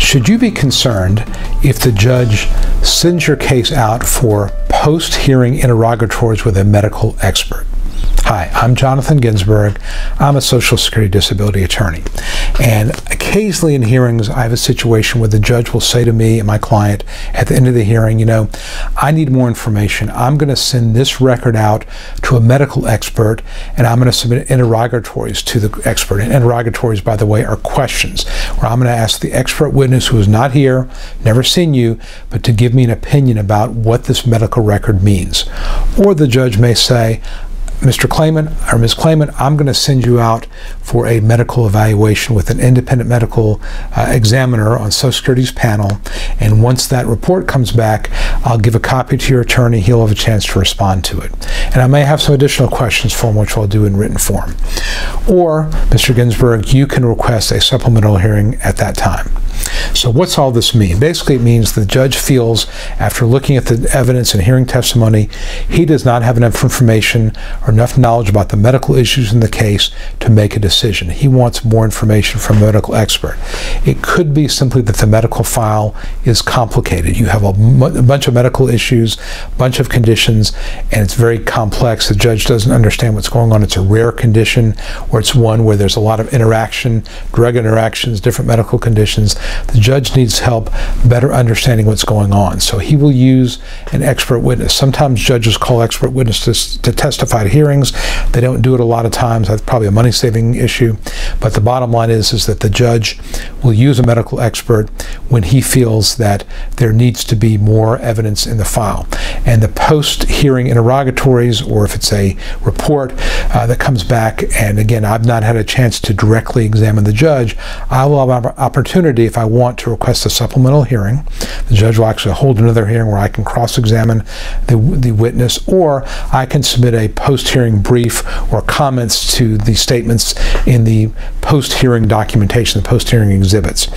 Should you be concerned if the judge sends your case out for post-hearing interrogatories with a medical expert? Hi, I'm Jonathan Ginsberg. I'm a Social Security disability attorney. And occasionally in hearings, I have a situation where the judge will say to me and my client at the end of the hearing, I need more information. I'm going to send this record out to a medical expert, and I'm going to submit interrogatories to the expert. And interrogatories, by the way, are questions where I'm going to ask the expert witness who is not here, never seen you, but to give me an opinion about what this medical record means. Or the judge may say, Mr. Claimant or Ms. Claimant, I'm going to send you out for a medical evaluation with an independent medical examiner on Social Security's panel, and once that report comes back, I'll give a copy to your attorney. He'll have a chance to respond to it. And I may have some additional questions for him, which I'll do in written form. Or, Mr. Ginsberg, you can request a supplemental hearing at that time. So what's all this mean? Basically, it means the judge feels, after looking at the evidence and hearing testimony, he does not have enough information or enough knowledge about the medical issues in the case to make a decision. He wants more information from a medical expert. It could be simply that the medical file is complicated. You have a bunch of medical issues, a bunch of conditions, and it's very complex. The judge doesn't understand what's going on. It's a rare condition, or it's one where there's a lot of interaction, drug interactions, different medical conditions. The judge needs help better understanding what's going on. So he will use an expert witness. Sometimes judges call expert witnesses to testify to hearings. They don't do it a lot of times. That's probably a money-saving issue. But the bottom line is that the judge will use a medical expert when he feels that there needs to be more evidence in the file. And the post-hearing interrogatories, or if it's a report that comes back, and again, I've not had a chance to directly examine the judge, I will have an opportunity, if I want to request a supplemental hearing. The judge will actually hold another hearing where I can cross-examine the witness, or I can submit a post-hearing brief or comments to the statements in the post-hearing documentation, the post-hearing exhibits.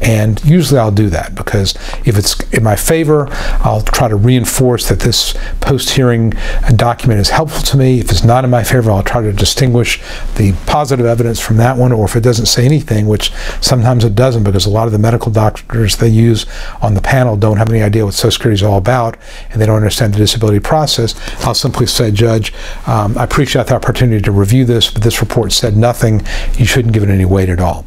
And usually I'll do that, because if it's in my favor, I'll try to reinforce that this post-hearing document is helpful to me. If it's not in my favor, I'll try to distinguish the positive evidence from that one, or if it doesn't say anything, which sometimes it doesn't, because a lot of the medical doctors they use on the panel don't have any idea what Social Security is all about, and they don't understand the disability process, I'll simply say, Judge, I appreciate the opportunity to review this, but this report said nothing. You shouldn't give it any weight at all.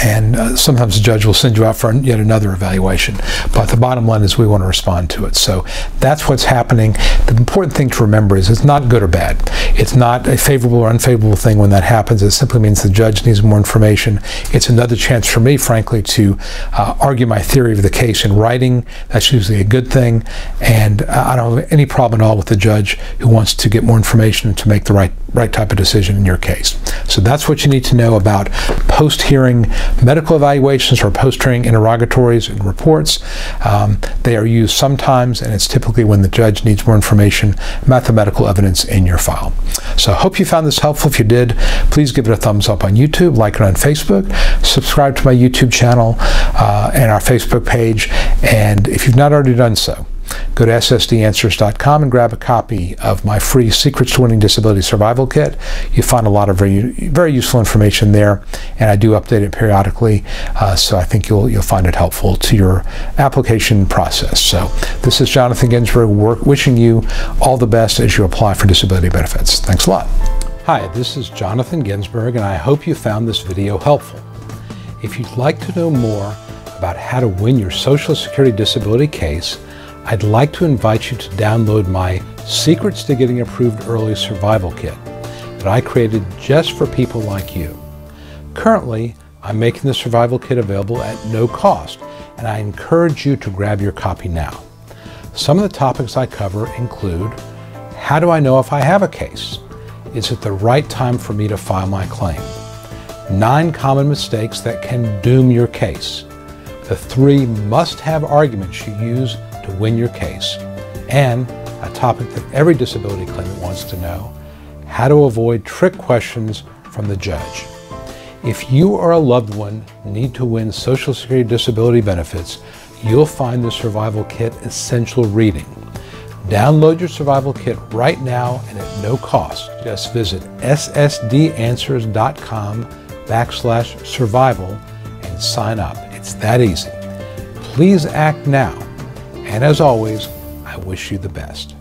And sometimes the judge will send you out for yet another evaluation. But the bottom line is we want to respond to it. So that's what's happening. The important thing to remember is it's not good or bad. It's not a favorable or unfavorable thing when that happens. It simply means the judge needs more information. It's another chance for me, frankly, to argue my theory of the case in writing. That's usually a good thing. And I don't have any problem at all with the judge who wants to get more information to make the right type of decision in your case. So that's what you need to know about post-hearing medical evaluations or post-hearing interrogatories and reports. They are used sometimes, and it's typically when the judge needs more information about the medical evidence in your file. So I hope you found this helpful. If you did, please give it a thumbs up on YouTube, like it on Facebook, subscribe to my YouTube channel and our Facebook page, and if you've not already done so, go to ssdanswers.com and grab a copy of my free Secrets to Winning Disability Survival Kit. You find a lot of very useful information there, and I do update it periodically, so I think you'll find it helpful to your application process. So this is Jonathan Ginsberg wishing you all the best as you apply for disability benefits. Thanks a lot. Hi, this is Jonathan Ginsberg, and I hope you found this video helpful. If you'd like to know more about how to win your Social Security disability case, I'd like to invite you to download my Secrets to Getting Approved Early Survival Kit that I created just for people like you. Currently, I'm making the Survival Kit available at no cost, and I encourage you to grab your copy now. Some of the topics I cover include: how do I know if I have a case? Is it the right time for me to file my claim? 9 common mistakes that can doom your case. The 3 must-have arguments you use to win your case. And a topic that every disability claimant wants to know: how to avoid trick questions from the judge. If you or a loved one need to win Social Security disability benefits, you'll find the Survival Kit essential reading. Download your Survival Kit right now and at no cost. Just visit ssdanswers.com/survival and sign up. It's that easy. Please act now. And as always, I wish you the best.